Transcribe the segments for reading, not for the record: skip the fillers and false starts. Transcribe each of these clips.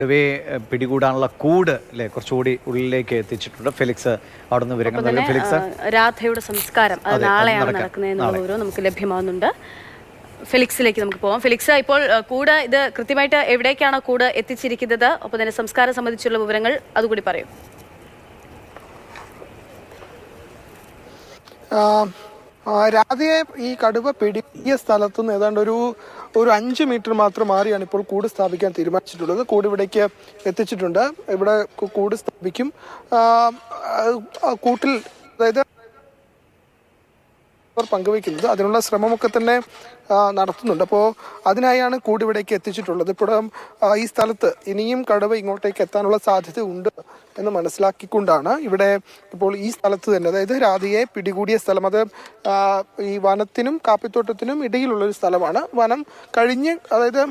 കടുവയെ പിടികൂടാനുള്ള കൂട് അല്ലെ കുറച്ചുകൂടി ഉള്ളിലേക്ക് എത്തിച്ചിട്ടുണ്ട്. ഫെലിക്സ് അവിടെ നിന്ന് വിവരങ്ങൾ നൽകും. ഫെലിക്സ്, രാധയുടെ സംസ്കാരം അത് നാളെയാണ് നടക്കുന്നതെന്നുള്ള വിവരം നമുക്ക് ലഭ്യമാകുന്നുണ്ട്. ഫെലിക്സിലേക്ക് നമുക്ക് പോകാം. ഫെലിക്സ്, ഇപ്പോൾ കൂട് ഇത് കൃത്യമായിട്ട് എവിടേക്കാണ് കൂട് എത്തിച്ചിരിക്കുന്നത്? ഒപ്പം തന്നെ സംസ്കാരം സംബന്ധിച്ചുള്ള വിവരങ്ങൾ അതുകൂടി പറയും. രാധയെ ഈ കടുവ പിടിക്കിയ സ്ഥലത്തുനിന്ന് ഏതാണ്ട് ഒരു 5 മീറ്റർ മാത്രം മാറിയാണ് ഇപ്പോൾ കൂട് സ്ഥാപിക്കാൻ തീരുമാനിച്ചിട്ടുള്ളത്. കൂട് ഇവിടേക്ക് എത്തിച്ചിട്ടുണ്ട്. ഇവിടെ കൂട് സ്ഥാപിക്കും. കൂട്ടിൽ അതായത് പങ്കുവയ്ക്കുന്നത് അതിനുള്ള ശ്രമമൊക്കെ തന്നെ നടത്തുന്നുണ്ട്. അപ്പോൾ അതിനായാണ് കൂട് ഇവിടേക്ക് എത്തിച്ചിട്ടുള്ളത്. ഇപ്പോൾ ഈ സ്ഥലത്ത് ഇനിയും കടുവ ഇങ്ങോട്ടേക്ക് എത്താനുള്ള സാധ്യത ഉണ്ട് എന്ന് മനസ്സിലാക്കിക്കൊണ്ടാണ് ഇവിടെ ഇപ്പോൾ ഈ സ്ഥലത്ത് തന്നെ, അതായത് രാധയെ പിടികൂടിയ സ്ഥലം, അത് ഈ വനത്തിനും കാപ്പിത്തോട്ടത്തിനും ഇടയിലുള്ളൊരു സ്ഥലമാണ്. വനം കഴിഞ്ഞ്, അതായത്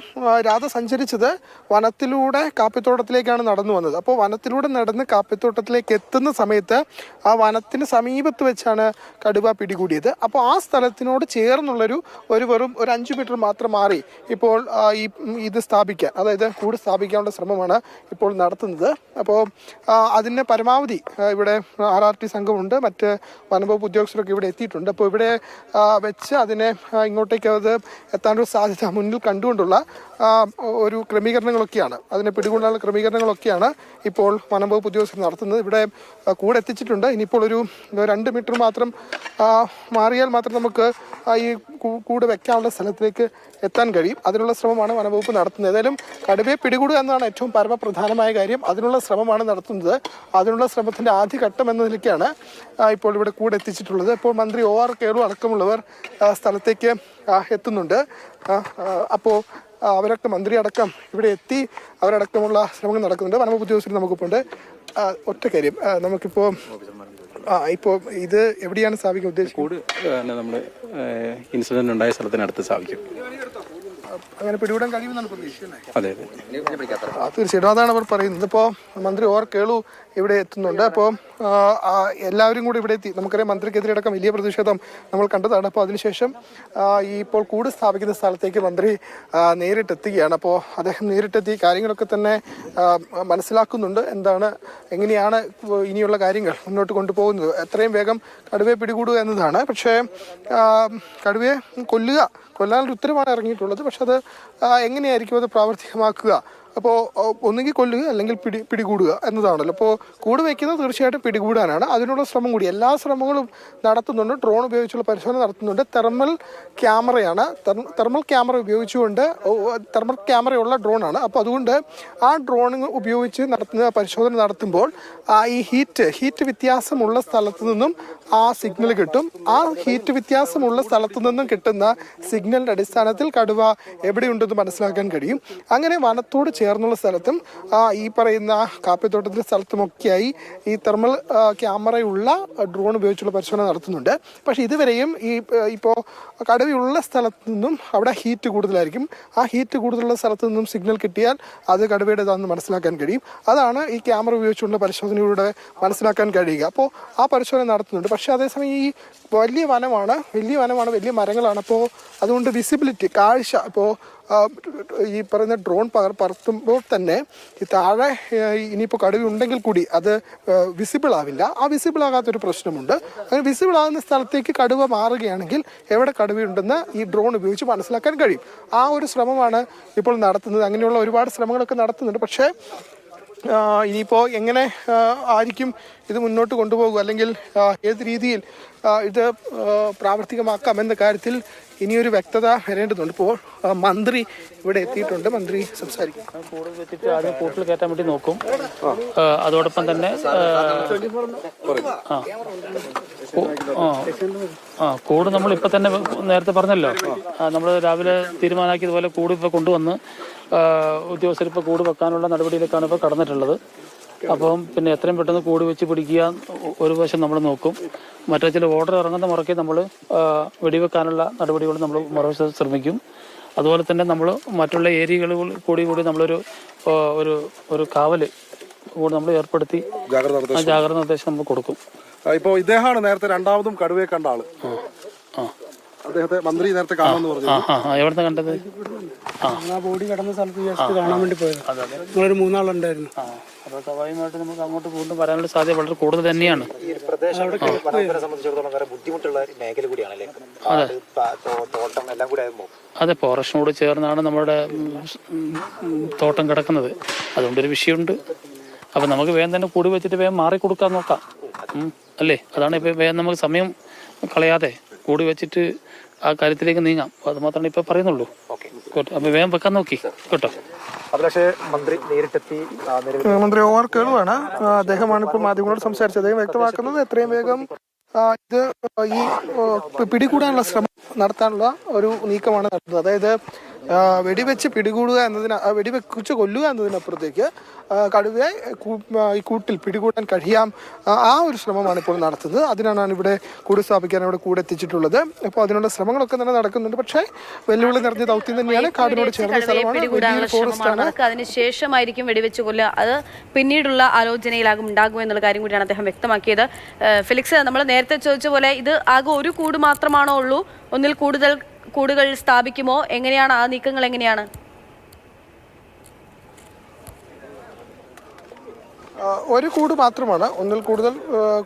രാധ സഞ്ചരിച്ചത് വനത്തിലൂടെ കാപ്പിത്തോട്ടത്തിലേക്കാണ് നടന്നു വന്നത്. അപ്പോൾ വനത്തിലൂടെ നടന്ന് കാപ്പിത്തോട്ടത്തിലേക്ക് എത്തുന്ന സമയത്ത് ആ വനത്തിന് സമീപത്ത് വെച്ചാണ് കടുവ പിടികൂടിയത്. അപ്പോൾ ആ സ്ഥലത്തിനോട് ചേർന്നുള്ളൊരു വെറും 5 മീറ്റർ മാത്രം മാറി ഇപ്പോൾ ഇത് സ്ഥാപിക്കാൻ, അതായത് കൂട് സ്ഥാപിക്കാനുള്ള ശ്രമമാണ് ഇപ്പോൾ നടത്തുന്നത്. അപ്പോൾ അതിന് പരമാവധി ഇവിടെ RRT സംഘമുണ്ട്, മറ്റ് വനംവകുപ്പ് ഉദ്യോഗസ്ഥരൊക്കെ ഇവിടെ എത്തിയിട്ടുണ്ട്. അപ്പോൾ ഇവിടെ വെച്ച് അതിനെ ഇങ്ങോട്ടേക്ക് അത് എത്താനൊരു സാധ്യത മുന്നിൽ കണ്ടുകൊണ്ടുള്ള ഒരു ക്രമീകരണങ്ങളൊക്കെയാണ്, അതിനെ പിടികൂടാനുള്ള ക്രമീകരണങ്ങളൊക്കെയാണ് ഇപ്പോൾ വനംവകുപ്പ് ഉദ്യോഗസ്ഥർ നടത്തുന്നത്. ഇവിടെ കൂടെ എത്തിച്ചിട്ടുണ്ട്. ഇനിയിപ്പോൾ ഒരു 2 മീറ്റർ മാത്രം മാറിയാൽ മാത്രം നമുക്ക് ഈ കൂട് വെക്കാനുള്ള സ്ഥലത്തിലേക്ക് എത്താൻ കഴിയും. അതിനുള്ള ശ്രമമാണ് വനംവകുപ്പ് നടത്തുന്നത്. ഏതായാലും കടുവയെ പിടികൂടുക എന്നതാണ് ഏറ്റവും പരമപ്രധാനമായ കാര്യം. അതിനുള്ള ശ്രമമാണ് നടത്തുന്നത്. അതിനുള്ള ശ്രമത്തിൻ്റെ ആദ്യഘട്ടം എന്ന നിലയ്ക്കാണ് ഇപ്പോൾ ഇവിടെ കൂടെ എത്തിച്ചിട്ടുള്ളത്. ഇപ്പോൾ മന്ത്രി OR കേളു അടക്കമുള്ളവർ സ്ഥലത്തേക്ക് എത്തുന്നുണ്ട്. അപ്പോൾ അവരൊക്കെ, മന്ത്രി അടക്കം ഇവിടെ എത്തി അവരടക്കമുള്ള ശ്രമങ്ങൾ നടക്കുന്നുണ്ട്. വനംവകുപ്പ് ഉദ്യോഗസ്ഥർ നമുക്കിപ്പോൾ ഉണ്ട്. ഒറ്റ കാര്യം, നമുക്കിപ്പോൾ ഇപ്പോൾ ഇത് എവിടെയാണ് സ്ഥാപിക്കാൻ ഉദ്ദേശിക്കുന്നത്? നമ്മൾ ഇൻസിഡന്റ് ഉണ്ടായ സ്ഥലത്തിനടുത്ത് സ്ഥാപിക്കും. അങ്ങനെ പിടികൂടാൻ കഴിയുമെന്നാണ് പ്രതീക്ഷിക്കുന്നത്. അതെ, തീർച്ചയായിട്ടും അതാണ് അവർ പറയുന്നത്. ഇപ്പോൾ മന്ത്രി OR കേളു ഇവിടെ എത്തുന്നുണ്ട്. അപ്പോൾ എല്ലാവരും കൂടി ഇവിടെ എത്തി. നമുക്കറിയാം, മന്ത്രിക്കെതിരെ അടക്കം വലിയ പ്രതിഷേധം നമ്മൾ കണ്ടതാണ്. അപ്പോൾ അതിനുശേഷം ഈ ഇപ്പോൾ കൂട് സ്ഥാപിക്കുന്ന സ്ഥലത്തേക്ക് മന്ത്രി നേരിട്ടെത്തുകയാണ്. അപ്പോൾ അദ്ദേഹം നേരിട്ടെത്തി കാര്യങ്ങളൊക്കെ തന്നെ മനസ്സിലാക്കുന്നുണ്ട്. എങ്ങനെയാണ് ഇനിയുള്ള കാര്യങ്ങൾ മുന്നോട്ട് കൊണ്ടുപോകുന്നത്, എത്രയും വേഗം കടുവയെ പിടികൂടുക എന്നതാണ്. പക്ഷേ കടുവയെ കൊല്ലാനൊരു ഉത്തരവാണ് ഇറങ്ങിയിട്ടുള്ളത്. പക്ഷെ അത് എങ്ങനെയായിരിക്കും അത് പ്രാവർത്തികമാക്കുക? അപ്പോൾ ഒന്നുകിൽ കൊല്ലുക അല്ലെങ്കിൽ പിടികൂടുക എന്നതാണല്ലോ. അപ്പോൾ കൂട് വയ്ക്കുന്നത് തീർച്ചയായിട്ടും പിടികൂടാനാണ്. അതിനുള്ള ശ്രമം കൂടി എല്ലാ ശ്രമങ്ങളും നടത്തുന്നുണ്ട്. ഡ്രോൺ ഉപയോഗിച്ചുള്ള പരിശോധന നടത്തുന്നുണ്ട്. തെർമൽ ക്യാമറ ഉപയോഗിച്ചുകൊണ്ട്, തെർമൽ ക്യാമറയുള്ള ഡ്രോണാണ്. അപ്പോൾ അതുകൊണ്ട് ആ ഡ്രോൺ ഉപയോഗിച്ച് നടത്തുന്ന പരിശോധന നടത്തുമ്പോൾ ഈ ഹീറ്റ് വ്യത്യാസമുള്ള സ്ഥലത്തു നിന്നും ആ സിഗ്നൽ കിട്ടും. ആ ഹീറ്റ് വ്യത്യാസമുള്ള സ്ഥലത്തു നിന്നും കിട്ടുന്ന സിഗ്നലിൻ്റെ അടിസ്ഥാനത്തിൽ കടുവ എവിടെയുണ്ടെന്ന് മനസ്സിലാക്കാൻ കഴിയും. അങ്ങനെ വനത്തോട് ചേർന്നുള്ള സ്ഥലത്തും ഈ പറയുന്ന കാപ്പിത്തോട്ടത്തിലെ സ്ഥലത്തുമൊക്കെയായി ഈ തെർമൽ ക്യാമറയുള്ള ഡ്രോൺ ഉപയോഗിച്ചുള്ള പരിശോധന നടത്തുന്നുണ്ട്. പക്ഷേ ഇതുവരെയും ഇപ്പോൾ കടുവയുള്ള സ്ഥലത്ത് നിന്നും അവിടെ ഹീറ്റ് കൂടുതലായിരിക്കും. ആ ഹീറ്റ് കൂടുതലുള്ള സ്ഥലത്ത് നിന്നും സിഗ്നൽ കിട്ടിയാൽ അത് കടുവയുടേതാണെന്ന് മനസ്സിലാക്കാൻ കഴിയും. അതാണ് ഈ ക്യാമറ ഉപയോഗിച്ചുള്ള പരിശോധനയിലൂടെ മനസ്സിലാക്കാൻ കഴിയുക. അപ്പോൾ ആ പരിശോധന നടത്തുന്നുണ്ട്. പക്ഷേ അതേസമയം ഈ വലിയ വനമാണ്, വലിയ മരങ്ങളാണ്. അപ്പോൾ അതുകൊണ്ട് വിസിബിലിറ്റി, കാഴ്ച, ഇപ്പോൾ ഈ പറയുന്ന ഡ്രോൺ പറത്തുമ്പോൾ തന്നെ ഈ താഴെ ഇനിയിപ്പോൾ കടുവ ഉണ്ടെങ്കിൽ കൂടി അത് വിസിബിൾ ആവില്ല. ആ വിസിബിൾ ആകാത്തൊരു പ്രശ്നമുണ്ട്. അങ്ങനെ വിസിബിൾ ആകുന്ന സ്ഥലത്തേക്ക് കടുവ മാറുകയാണെങ്കിൽ എവിടെ കടുവയുണ്ടെന്ന് ഈ ഡ്രോൺ ഉപയോഗിച്ച് മനസ്സിലാക്കാൻ കഴിയും. ആ ഒരു ശ്രമമാണ് ഇപ്പോൾ നടത്തുന്നത്. അങ്ങനെയുള്ള ഒരുപാട് ശ്രമങ്ങളൊക്കെ നടത്തുന്നുണ്ട്. പക്ഷേ ഇനിയിപ്പോൾ എങ്ങനെ ആയിരിക്കും ഇത് മുന്നോട്ട് കൊണ്ടുപോകുക, അല്ലെങ്കിൽ ഏത് രീതിയിൽ ഇത് പ്രാവർത്തികമാക്കാം എന്ന കാര്യത്തിൽ ഇനിയൊരു വ്യക്തത വരേണ്ടതുണ്ട്. ഇപ്പോൾ മന്ത്രി ഇവിടെ എത്തിയിട്ടുണ്ട്. മന്ത്രി സംസാരിക്കും. കൂട് വെച്ചിട്ട് ആദ്യം കൂട്ടിൽ കയറ്റാൻ വേണ്ടി നോക്കും. അതോടൊപ്പം തന്നെ കൂട് നമ്മൾ ഇപ്പം തന്നെ നേരത്തെ പറഞ്ഞല്ലോ, നമ്മൾ രാവിലെ തീരുമാനമാക്കിയതുപോലെ കൂട് ഇപ്പോൾ കൊണ്ടുവന്ന് ഉദ്യോഗസ്ഥർ ഇപ്പോൾ കൂട് വെക്കാനുള്ള നടപടിയിലേക്കാണ് ഇപ്പോൾ കടന്നിട്ടുള്ളത്. അപ്പം പിന്നെ എത്രയും പെട്ടെന്ന് കൂട് വെച്ച് പിടിക്കുക ഒരു വശം നമ്മൾ നോക്കും. മറ്റേ ചില ഓർഡർ ഇറങ്ങുന്ന മുറയ്ക്ക് നമ്മൾ വെടിവെക്കാനുള്ള നടപടികൾ നമ്മൾ മറുവശം ശ്രമിക്കും. അതുപോലെ തന്നെ നമ്മൾ മറ്റുള്ള ഏരിയകളിൽ കൂടി നമ്മളൊരു ഒരു കാവല് കൂടി നമ്മൾ ഏർപ്പെടുത്തി ജാഗ്രത നിർദ്ദേശം നമ്മൾ കൊടുക്കും. ഇപ്പോൾ ഇദ്ദേഹമാണ് നേരത്തെ രണ്ടാമതും കടുവയെ കണ്ട ആള്. അദ്ദേഹത്തെ മന്ത്രി നേരത്തെ കാണുമെന്ന് പറഞ്ഞു. എവിടുന്ന് കണ്ടത്? ആ ബോഡി കിടന്ന സ്ഥലത്ത് ജസ്റ്റ് കാണാൻ വേണ്ടി പോയത്. നമ്മളൊരു 3 ആളുണ്ടായിരുന്നു. അപ്പോൾ സ്വാഭാവികമായിട്ട് നമുക്ക് അങ്ങോട്ട് വീണ്ടും വരാനുള്ള സാധ്യത വളരെ കൂടുതൽ തന്നെയാണ്. ബുദ്ധിമുട്ടുള്ള മേഖല കൂടിയാണല്ലേ. അതെ, ഫോറസ്റ്റിനോട് ചേർന്നാണ് നമ്മുടെ തോട്ടം കിടക്കുന്നത്. അതുകൊണ്ടൊരു വിഷയമുണ്ട്. അപ്പം നമുക്ക് വേഗം തന്നെ കൂടി വെച്ചിട്ട് വേഗം മാറിക്കൊടുക്കാൻ നോക്കാം, അല്ലേ? അതാണ് ഇപ്പം വേഗം നമുക്ക് സമയം കളയാതെ കൂടി വെച്ചിട്ട് ആ കാര്യത്തിലേക്ക് നീങ്ങാം. അത് മാത്രമാണ് ഇപ്പം പറയുന്നുള്ളൂ. അപ്പം വേഗം വെക്കാൻ നോക്കി കേട്ടോ. അഭിലാഷേ, മന്ത്രി നേരിട്ടെത്തി മന്ത്രി ഒ ആർ കേളുവാണ്. അദ്ദേഹമാണ് ഇപ്പോൾ മാധ്യമങ്ങളോട് സംസാരിച്ചത്. അദ്ദേഹം വ്യക്തമാക്കുന്നത് എത്രയും വേഗം ഇത് ഈ പിടികൂടാനുള്ള ശ്രമം നടത്താനുള്ള ഒരു നീക്കമാണ് നടത്തുന്നത്. അതായത് വെടിവെച്ച് പിടികൂടുക വെടിവെച്ച് കൊല്ലുക എന്നതിനപ്പുറത്തേക്ക് കടുവയെ ഈ കൂട്ടിൽ പിടികൂടാൻ കഴിയാം, ആ ഒരു ശ്രമമാണ് ഇപ്പോൾ നടത്തുന്നത്. അതിനാണ് ഇവിടെ കൂട് സ്ഥാപിക്കാൻ ഇവിടെ കൂടെ എത്തിച്ചിട്ടുള്ളത്. അപ്പോൾ അതിനുള്ള ശ്രമങ്ങളൊക്കെ തന്നെ നടക്കുന്നുണ്ട്. പക്ഷേ വെല്ലുവിളി നിറഞ്ഞ ദൗത്യം തന്നെയാണ്. കാടിനോട് ചേർന്ന സ്ഥലമാണ്. അതിനുശേഷമായിരിക്കും വെടിവെച്ച് കൊല്ലുക. അത് പിന്നീടുള്ള ആലോചനയിലാകും ഉണ്ടാകും എന്നുള്ള കാര്യം കൂടിയാണ് അദ്ദേഹം വ്യക്തമാക്കിയത്. ഫെലിക്സ്, നമ്മൾ നേരത്തെ ചോദിച്ച പോലെ ഇത് ആകെ ഒരു കൂട് മാത്രമാണോ ഉള്ളൂ? ഒന്നിൽ കൂടുതൽ കൂടുകൾ സ്ഥാപിക്കുമോ? എങ്ങനെയാണ് ആ നീക്കങ്ങൾ? എങ്ങനെയാണ്? ഒരു കൂട് മാത്രമാണ്, ഒന്നിൽ കൂടുതൽ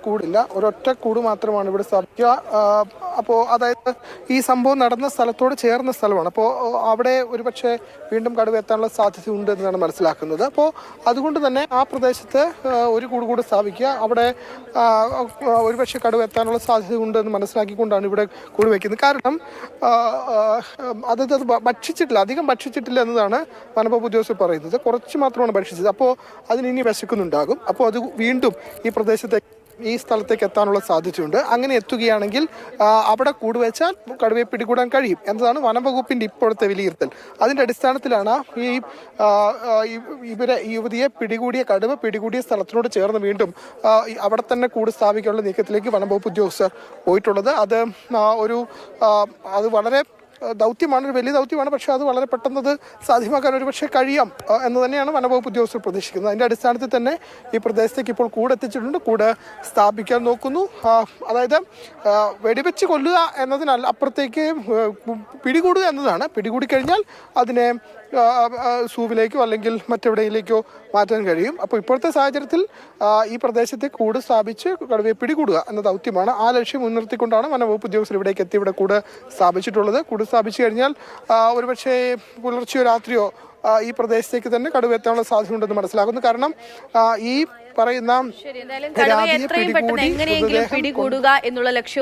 കൂടില്ല. ഒരൊറ്റ കൂട് മാത്രമാണ് ഇവിടെ സ്ഥാപിക്കുക. അപ്പോൾ അതായത് ഈ സംഭവം നടന്ന സ്ഥലത്തോട് ചേർന്ന സ്ഥലമാണ്. അപ്പോൾ അവിടെ ഒരുപക്ഷെ വീണ്ടും കടുവ എത്താനുള്ള സാധ്യത ഉണ്ട് എന്നാണ് മനസ്സിലാക്കുന്നത്. അപ്പോൾ അതുകൊണ്ട് തന്നെ ആ പ്രദേശത്ത് ഒരു കൂട് കൂടെ സ്ഥാപിക്കുക. അവിടെ ഒരുപക്ഷെ കടുവ എത്താനുള്ള സാധ്യത ഉണ്ട് എന്ന് മനസ്സിലാക്കിക്കൊണ്ടാണ് ഇവിടെ കൂട് വയ്ക്കുന്നത്. കാരണം അത് ഭക്ഷിച്ചിട്ടില്ല, അധികം ഭക്ഷിച്ചിട്ടില്ല എന്നതാണ് വനംവകുപ്പ് ഉദ്യോഗസ്ഥർ പറയുന്നത്. കുറച്ച് മാത്രമാണ് ഭക്ഷിച്ചത്. അപ്പോൾ അതിനി വിശക്കുന്നുണ്ടാകും. അപ്പോൾ അത് വീണ്ടും ഈ പ്രദേശത്തേക്ക്, ഈ സ്ഥലത്തേക്ക് എത്താനുള്ള സാധ്യതയുണ്ട്. അങ്ങനെ എത്തുകയാണെങ്കിൽ അവിടെ കൂടുവെച്ചാൽ കടുവയെ പിടികൂടാൻ കഴിയും എന്നതാണ് വനംവകുപ്പിന്റെ ഇപ്പോഴത്തെ വിലയിരുത്തൽ. അതിന്റെ അടിസ്ഥാനത്തിലാണ് ഈ യുവതിയെ പിടികൂടിയ സ്ഥലത്തിനോട് ചേർന്ന് വീണ്ടും അവിടെ തന്നെ കൂട് സ്ഥാപിക്കാനുള്ള നീക്കത്തിലേക്ക് വനംവകുപ്പ് ഉദ്യോഗസ്ഥർ പോയിട്ടുള്ളത്. അത് വളരെ ദൗത്യമാണ്, ഒരു വലിയ ദൗത്യമാണ്. പക്ഷേ അത് വളരെ പെട്ടെന്നത് സാധ്യമാക്കാൻ ഒരു പക്ഷേ കഴിയാം എന്ന് തന്നെയാണ് വനംവകുപ്പ് ഉദ്യോഗസ്ഥർ പ്രതീക്ഷിക്കുന്നത്. അതിൻ്റെ അടിസ്ഥാനത്തിൽ തന്നെ ഈ പ്രദേശത്തേക്ക് ഇപ്പോൾ കൂട് എത്തിച്ചിട്ടുണ്ട്. കൂട് സ്ഥാപിക്കാൻ നോക്കുന്നു. അതായത് വെടിവെച്ച് കൊല്ലുക എന്നതിനല്ല, അപ്പുറത്തേക്ക് പിടികൂടുക എന്നതാണ്. പിടികൂടിക്കഴിഞ്ഞാൽ അതിനെ സൂവിലേക്കോ അല്ലെങ്കിൽ മറ്റെവിടെയിലേക്കോ മാറ്റാൻ കഴിയും. അപ്പോൾ ഇപ്പോഴത്തെ സാഹചര്യത്തിൽ ഈ പ്രദേശത്തെ കൂട് സ്ഥാപിച്ച് കടുവയെ പിടികൂടുക എന്ന ദൗത്യമാണ്. ആ ലക്ഷ്യം മുൻനിർത്തിക്കൊണ്ടാണ് വനംവകുപ്പ് ഉദ്യോഗസ്ഥർ ഇവിടേക്ക് എത്തി ഇവിടെ കൂട് സ്ഥാപിച്ചിട്ടുള്ളത്. കൂട് സ്ഥാപിച്ചു കഴിഞ്ഞാൽ ഒരുപക്ഷെ പുലർച്ചെയോ രാത്രിയോ ഈ പ്രദേശത്തേക്ക് തന്നെ കടുവ എത്താനുള്ള സാധ്യതയുണ്ടെന്ന് മനസ്സിലാക്കുന്നു. കാരണം ഈ പറയുന്ന എങ്ങനെയെങ്കിലും പിടികൂടുക എന്നുള്ള ലക്ഷ്യം